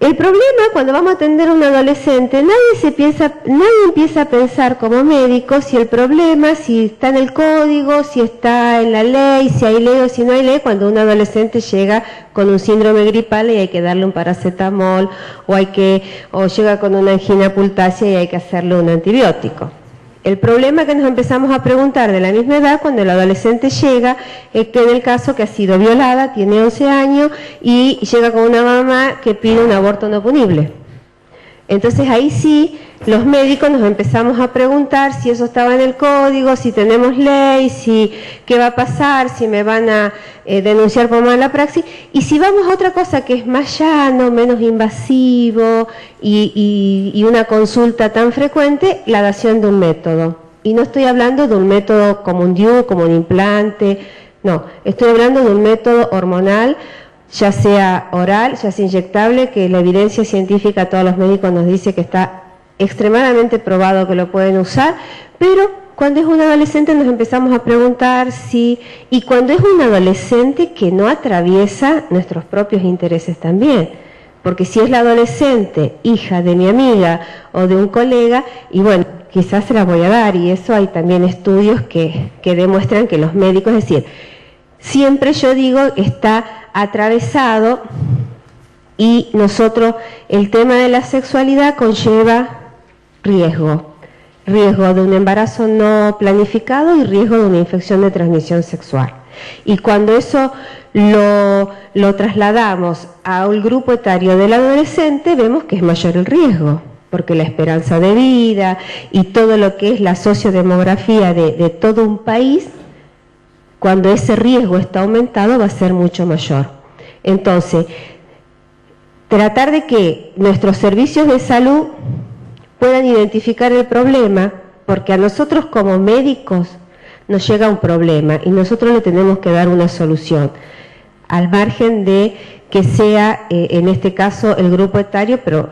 El problema cuando vamos a atender a un adolescente, nadie empieza a pensar como médico si el problema, si está en el código, si está en la ley, si hay ley o si no hay ley, cuando un adolescente llega con un síndrome gripal y hay que darle un paracetamol, o llega con una angina pultácea y hay que hacerle un antibiótico. El problema que nos empezamos a preguntar de la misma edad cuando el adolescente llega es que en el caso que ha sido violada, tiene 11 años y llega con una mamá que pide un aborto no punible. Entonces ahí sí, los médicos nos empezamos a preguntar si eso estaba en el código, si tenemos ley, qué va a pasar, si me van a denunciar por mala praxis. Y si vamos a otra cosa que es más llano, menos invasivo y una consulta tan frecuente, la dación de un método. Y no estoy hablando de un método como un DIU, como un implante, no, estoy hablando de un método hormonal, ya sea oral, ya sea inyectable, que la evidencia científica a todos los médicos nos dice que está extremadamente probado que lo pueden usar, pero cuando es un adolescente nos empezamos a preguntar si, y cuando es un adolescente que no atraviesa nuestros propios intereses también, porque si es la adolescente, hija de mi amiga o de un colega, y bueno, quizás se la voy a dar, y eso hay también estudios que demuestran que los médicos, es decir, siempre yo digo está atravesado, y nosotros, el tema de la sexualidad conlleva riesgo de un embarazo no planificado y riesgo de una infección de transmisión sexual. Y cuando eso lo trasladamos al grupo etario del adolescente, vemos que es mayor el riesgo, porque la esperanza de vida y todo lo que es la sociodemografía de todo un país, cuando ese riesgo está aumentado va a ser mucho mayor. Entonces, tratar de que nuestros servicios de salud puedan identificar el problema, porque a nosotros como médicos nos llega un problema y nosotros le tenemos que dar una solución, al margen de que sea, en este caso, el grupo etario, pero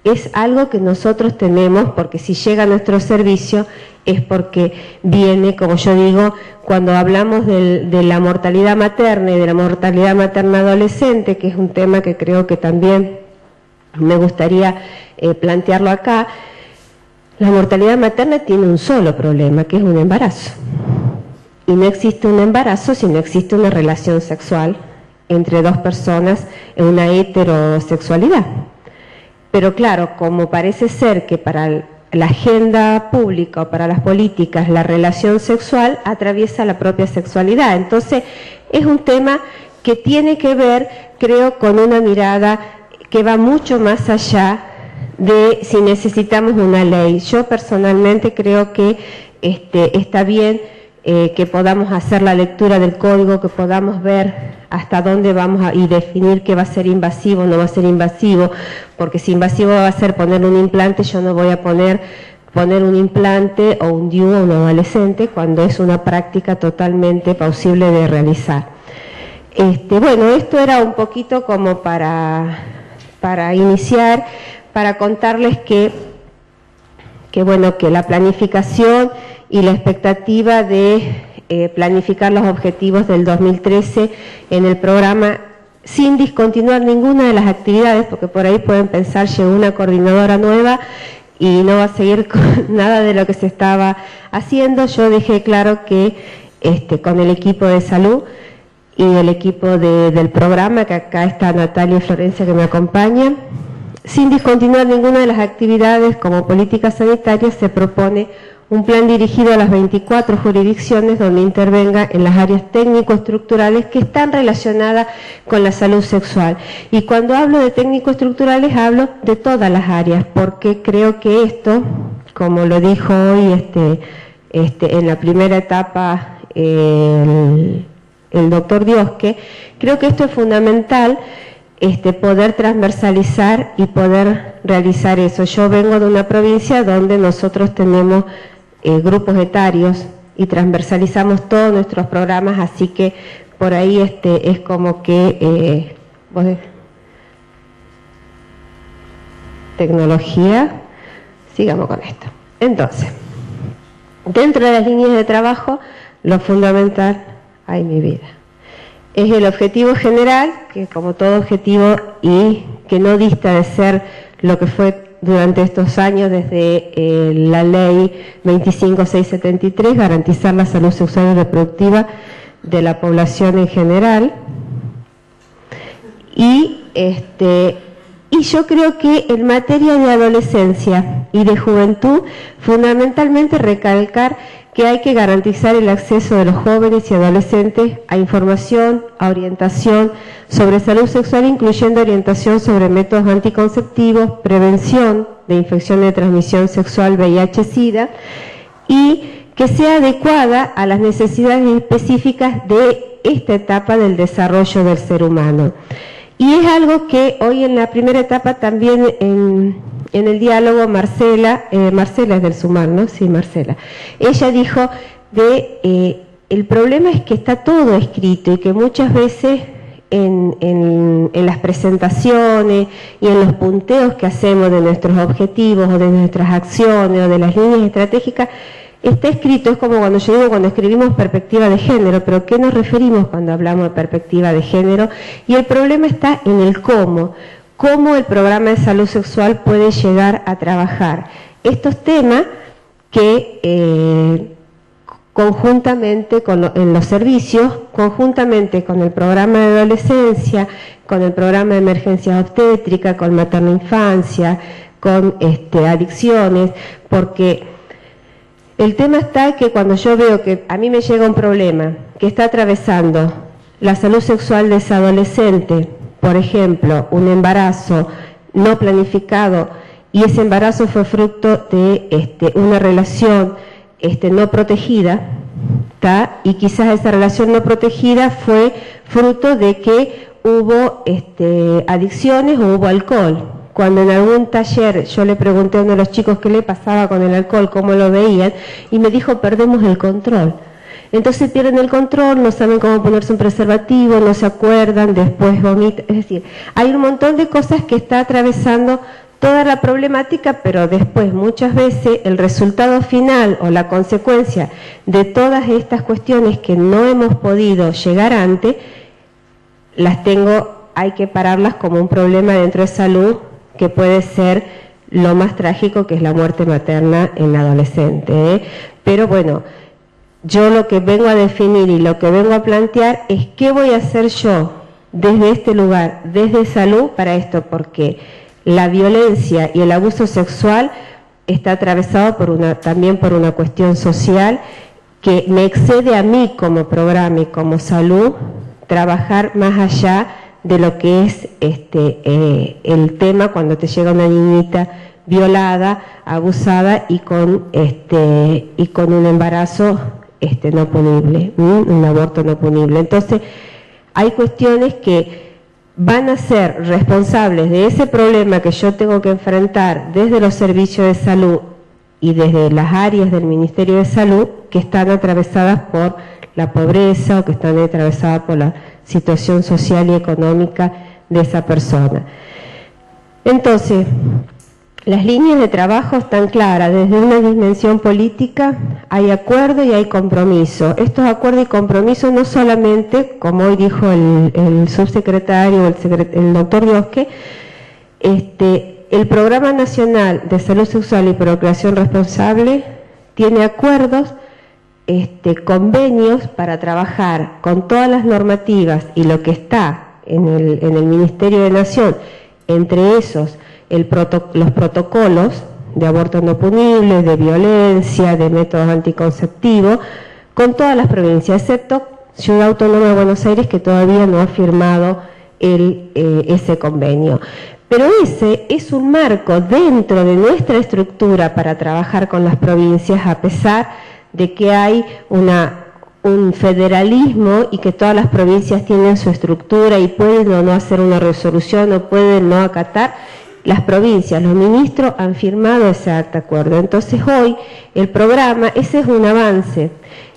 es algo que nosotros tenemos, porque si llega a nuestro servicio es porque viene, como yo digo, cuando hablamos de la mortalidad materna y de la mortalidad materna adolescente, que es un tema que creo que también me gustaría plantearlo acá, la mortalidad materna tiene un solo problema, que es un embarazo. Y no existe un embarazo si no existe una relación sexual entre dos personas en una heterosexualidad. Pero claro, como parece ser que para la agenda pública o para las políticas la relación sexual atraviesa la propia sexualidad, entonces es un tema que tiene que ver, creo, con una mirada que va mucho más allá de si necesitamos una ley. Yo personalmente creo que está bien que podamos hacer la lectura del código, que podamos ver hasta dónde vamos y definir qué va a ser invasivo o no va a ser invasivo, porque si invasivo va a ser poner un implante, yo no voy a poner un implante o un DIU a un adolescente cuando es una práctica totalmente posible de realizar. Bueno, esto era un poquito como para iniciar, para contarles que la planificación y la expectativa de planificar los objetivos del 2013 en el programa sin discontinuar ninguna de las actividades, porque por ahí pueden pensar, llegó una coordinadora nueva y no va a seguir con nada de lo que se estaba haciendo. Yo dejé claro que con el equipo de salud y el equipo del programa, que acá está Natalia y Florencia que me acompañan, sin discontinuar ninguna de las actividades como política sanitaria, se propone un plan dirigido a las 24 jurisdicciones donde intervenga en las áreas técnico-estructurales que están relacionadas con la salud sexual. Y cuando hablo de técnico-estructurales hablo de todas las áreas, porque creo que esto, como lo dijo hoy en la primera etapa el doctor Diosque, creo que esto es fundamental, poder transversalizar y poder realizar eso. Yo vengo de una provincia donde nosotros tenemos grupos etarios y transversalizamos todos nuestros programas, así que por ahí es como que tecnología, sigamos con esto. Entonces, dentro de las líneas de trabajo, lo fundamental, ay mi vida, es el objetivo general, que como todo objetivo y que no dista de ser lo que fue durante estos años desde la ley 25673, garantizar la salud sexual y reproductiva de la población en general. Y yo creo que en materia de adolescencia y de juventud, fundamentalmente recalcar que hay que garantizar el acceso de los jóvenes y adolescentes a información, a orientación sobre salud sexual, incluyendo orientación sobre métodos anticonceptivos, prevención de infección de transmisión sexual, VIH-Sida, y que sea adecuada a las necesidades específicas de esta etapa del desarrollo del ser humano. Y es algo que hoy en la primera etapa también en el diálogo Marcela es del SUMAR, ¿no? Sí, Marcela. Ella dijo el problema es que está todo escrito y que muchas veces en las presentaciones y en los punteos que hacemos de nuestros objetivos o de nuestras acciones o de las líneas estratégicas, está escrito, es como cuando yo digo cuando escribimos perspectiva de género, pero ¿qué nos referimos cuando hablamos de perspectiva de género? Y el problema está en el cómo el programa de salud sexual puede llegar a trabajar estos temas que conjuntamente en los servicios, conjuntamente con el programa de adolescencia, con el programa de emergencia obstétrica, con materna infancia, con adicciones, porque el tema está que cuando yo veo que a mí me llega un problema que está atravesando la salud sexual de ese adolescente, por ejemplo, un embarazo no planificado, y ese embarazo fue fruto de una relación no protegida, ¿tá? Y quizás esa relación no protegida fue fruto de que hubo adicciones o hubo alcohol. Cuando en algún taller yo le pregunté a uno de los chicos qué le pasaba con el alcohol, cómo lo veían, y me dijo, perdemos el control. Entonces pierden el control, no saben cómo ponerse un preservativo, no se acuerdan, después vomitan. Es decir, hay un montón de cosas que está atravesando toda la problemática, pero después muchas veces el resultado final o la consecuencia de todas estas cuestiones que no hemos podido llegar antes, hay que pararlas como un problema dentro de salud, que puede ser lo más trágico, que es la muerte materna en la adolescente. Pero bueno, yo lo que vengo a definir y lo que vengo a plantear es qué voy a hacer yo desde este lugar, desde salud, para esto, porque la violencia y el abuso sexual está atravesado también por una cuestión social que me excede a mí como programa y como salud trabajar más allá de lo que es el tema cuando te llega una niñita violada, abusada y con un embarazo no punible, un aborto no punible. Entonces, hay cuestiones que van a ser responsables de ese problema que yo tengo que enfrentar desde los servicios de salud y desde las áreas del Ministerio de Salud que están atravesadas por la pobreza o que están atravesadas por la situación social y económica de esa persona. Entonces, las líneas de trabajo están claras. Desde una dimensión política hay acuerdo y hay compromiso. Estos acuerdos y compromisos no solamente, como hoy dijo el subsecretario, el doctor Diosque, el Programa Nacional de Salud Sexual y Procreación Responsable tiene acuerdos, convenios para trabajar con todas las normativas y lo que está en el Ministerio de Nación, entre esos los protocolos de aborto no punible, de violencia, de métodos anticonceptivos, con todas las provincias, excepto Ciudad Autónoma de Buenos Aires, que todavía no ha firmado ese convenio. Pero ese es un marco dentro de nuestra estructura para trabajar con las provincias, a pesar de que hay un federalismo y que todas las provincias tienen su estructura y pueden o no hacer una resolución o pueden no acatar. Las provincias, los ministros han firmado ese acuerdo. Entonces hoy el programa, ese es un avance,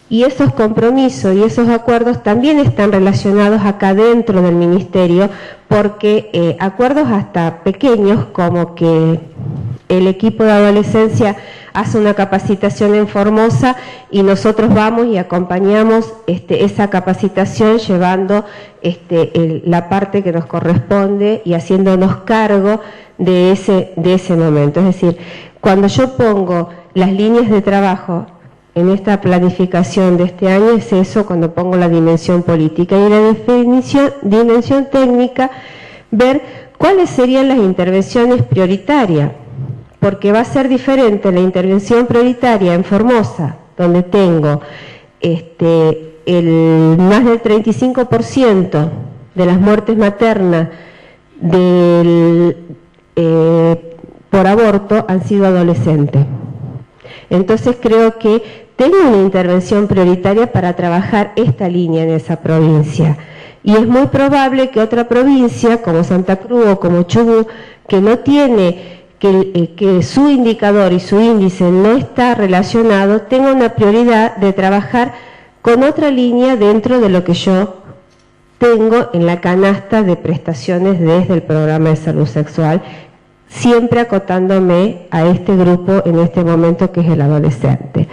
y esos compromisos y esos acuerdos también están relacionados acá dentro del ministerio, porque acuerdos hasta pequeños, como que el equipo de adolescencia hace una capacitación en Formosa y nosotros vamos y acompañamos esa capacitación llevando la parte que nos corresponde y haciéndonos cargo de ese momento. Es decir, cuando yo pongo las líneas de trabajo en esta planificación de este año, es eso cuando pongo la dimensión política, y la dimensión técnica, ver cuáles serían las intervenciones prioritarias, porque va a ser diferente la intervención prioritaria en Formosa, donde tengo más del 35% de las muertes maternas por aborto han sido adolescentes. Entonces creo que tengo una intervención prioritaria para trabajar esta línea en esa provincia. Y es muy probable que otra provincia, como Santa Cruz o como Chubut, que no tiene, que su indicador y su índice no está relacionado, tenga una prioridad de trabajar con otra línea dentro de lo que yo tengo en la canasta de prestaciones desde el programa de salud sexual, siempre acotándome a este grupo en este momento que es el adolescente.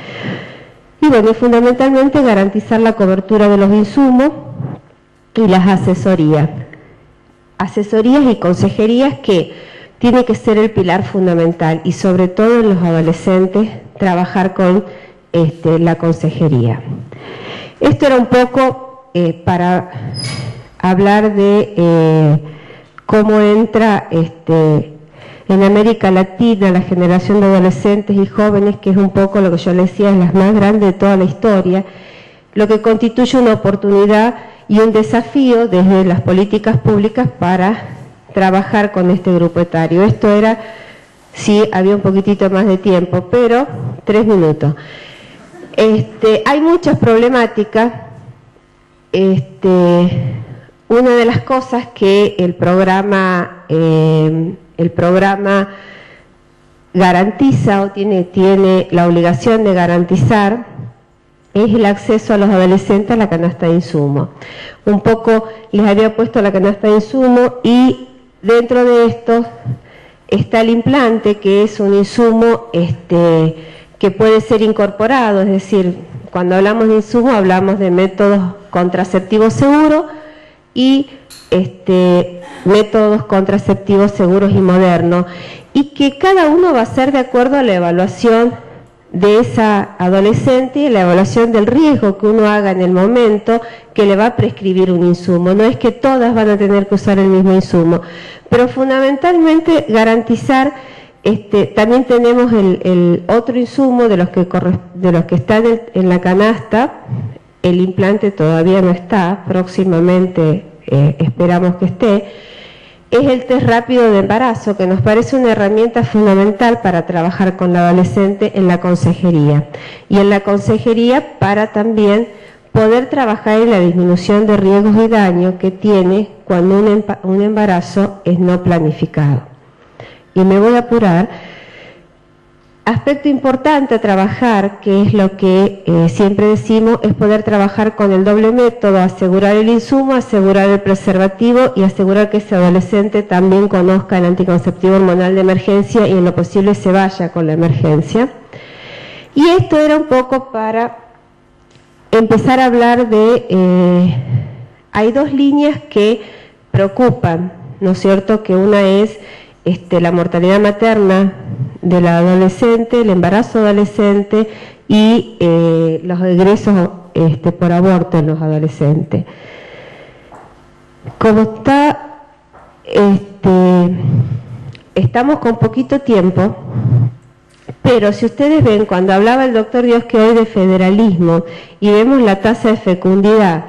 Y bueno, fundamentalmente garantizar la cobertura de los insumos y las asesorías y consejerías, que tiene que ser el pilar fundamental, y sobre todo en los adolescentes trabajar con la consejería. Esto era un poco para hablar de cómo entra en América Latina la generación de adolescentes y jóvenes, que es un poco lo que yo les decía, es la más grande de toda la historia, lo que constituye una oportunidad y un desafío desde las políticas públicas para trabajar con este grupo etario. Esto era, sí, había un poquitito más de tiempo, pero 3 minutos. Hay muchas problemáticas. Una de las cosas que el programa garantiza o tiene la obligación de garantizar es el acceso a los adolescentes a la canasta de insumos. Un poco les había puesto la canasta de insumos, y dentro de esto está el implante, que es un insumo que puede ser incorporado, es decir, cuando hablamos de insumo hablamos de métodos contraceptivos seguros y métodos contraceptivos seguros y modernos, y que cada uno va a ser de acuerdo a la evaluación de esa adolescente y la evaluación del riesgo que uno haga en el momento que le va a prescribir un insumo. No es que todas van a tener que usar el mismo insumo, pero fundamentalmente garantizar. También tenemos el otro insumo de los que están en la canasta. El implante todavía no está, próximamente esperamos que esté. Es el test rápido de embarazo, que nos parece una herramienta fundamental para trabajar con la adolescente en la consejería. Y en la consejería para también poder trabajar en la disminución de riesgos y daños que tiene cuando un embarazo es no planificado. Y me voy a apurar. Aspecto importante a trabajar, que es lo que siempre decimos, es poder trabajar con el doble método: asegurar el insumo, asegurar el preservativo y asegurar que ese adolescente también conozca el anticonceptivo hormonal de emergencia y en lo posible se vaya con la emergencia. Y esto era un poco para empezar a hablar de... hay 2 líneas que preocupan, ¿no es cierto? Que una es la mortalidad materna de la adolescente, el embarazo adolescente y los egresos por aborto en los adolescentes. Como está, estamos con poquito tiempo, pero si ustedes ven, cuando hablaba el doctor Diosque hoy de federalismo y vemos la tasa de fecundidad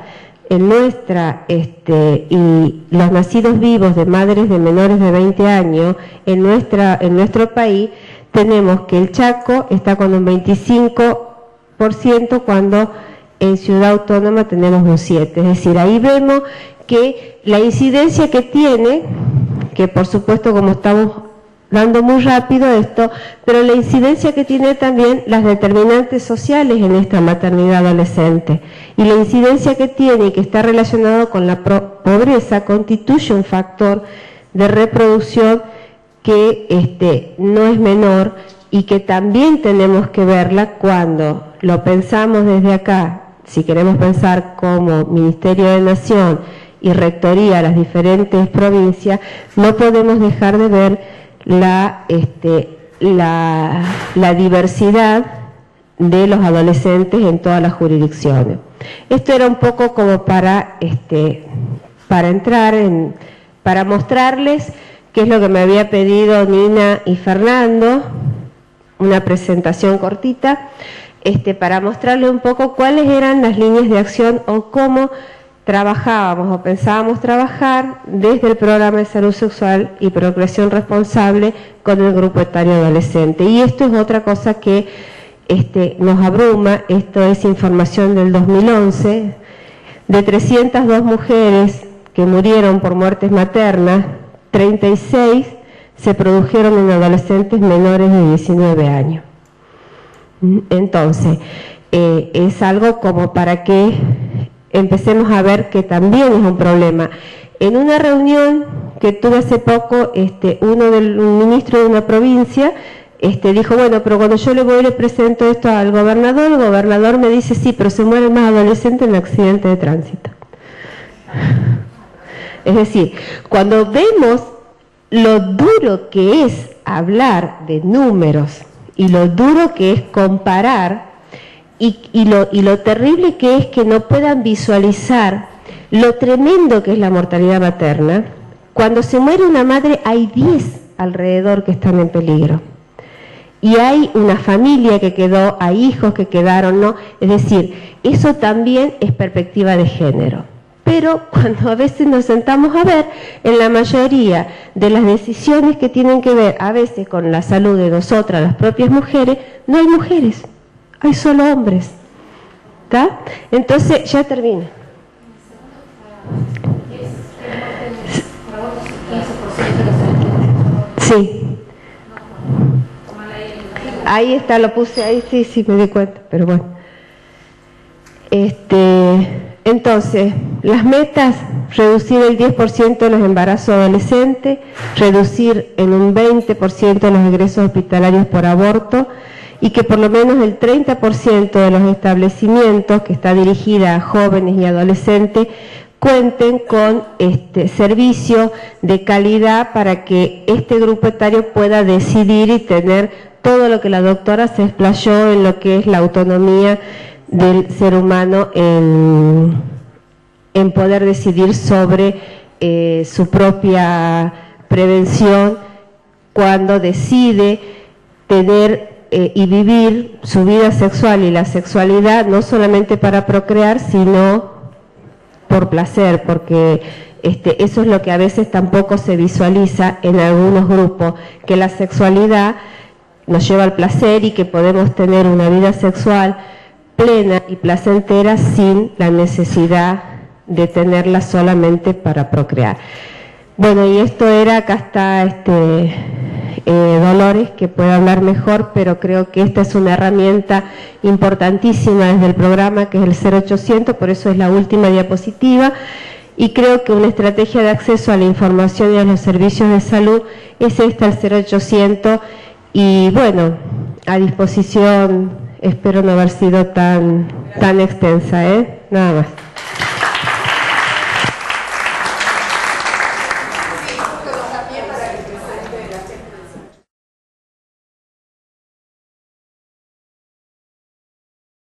en nuestra, y los nacidos vivos de madres de menores de 20 años, en nuestro país, tenemos que el Chaco está con un 25%, cuando en Ciudad Autónoma tenemos un 7%. Es decir, ahí vemos que la incidencia que tiene, que por supuesto como estamos dando muy rápido esto, pero la incidencia que tiene también las determinantes sociales en esta maternidad adolescente, y la incidencia que tiene y que está relacionado con la pobreza constituye un factor de reproducción que no es menor y que también tenemos que verla cuando lo pensamos desde acá, si queremos pensar como Ministerio de Nación y Rectoría a las diferentes provincias, no podemos dejar de ver la diversidad de los adolescentes en todas las jurisdicciones. Esto era un poco como para entrar en, para mostrarles qué es lo que me había pedido Nina y Fernando, una presentación cortita, para mostrarles un poco cuáles eran las líneas de acción o cómo trabajábamos o pensábamos trabajar desde el programa de salud sexual y procreación responsable con el grupo etario adolescente. Y esto es otra cosa que nos abruma. Esto es información del 2011, de 302 mujeres que murieron por muertes maternas, 36 se produjeron en adolescentes menores de 19 años. Entonces, es algo como para que empecemos a ver que también es un problema. En una reunión que tuve hace poco, un ministro de una provincia dijo, bueno, pero cuando yo le voy y le presento esto al gobernador, el gobernador me dice, sí, pero se mueren más adolescentes en accidentes de tránsito. Es decir, cuando vemos lo duro que es hablar de números y lo duro que es comparar y lo terrible que es que no puedan visualizar lo tremendo que es la mortalidad materna, cuando se muere una madre hay 10 alrededor que están en peligro. Y hay una familia que quedó, hay hijos que quedaron, ¿no? Es decir, eso también es perspectiva de género. Pero cuando a veces nos sentamos a ver, en la mayoría de las decisiones que tienen que ver a veces con la salud de nosotras, las propias mujeres, no hay mujeres, hay solo hombres. ¿Está? Entonces, ya termino. Sí. Ahí está, lo puse ahí, sí, me di cuenta, pero bueno. Entonces, las metas, reducir el 10% de los embarazos adolescentes, reducir en un 20% los ingresos hospitalarios por aborto y que por lo menos el 30% de los establecimientos que está dirigida a jóvenes y adolescentes cuenten con servicio de calidad para que este grupo etario pueda decidir y tener todo lo que la doctora se explayó en lo que es la autonomía del ser humano en poder decidir sobre su propia prevención cuando decide tener y vivir su vida sexual y la sexualidad no solamente para procrear, sino por placer, porque eso es lo que a veces tampoco se visualiza en algunos grupos, que la sexualidad nos lleva al placer y que podemos tener una vida sexual plena y placentera sin la necesidad de tenerla solamente para procrear. Bueno, y esto era, acá está Dolores, que puede hablar mejor, pero creo que esta es una herramienta importantísima desde el programa, que es el 0800, por eso es la última diapositiva, y creo que una estrategia de acceso a la información y a los servicios de salud es esta, el 0800, y bueno, a disposición, espero no haber sido tan extensa, nada más.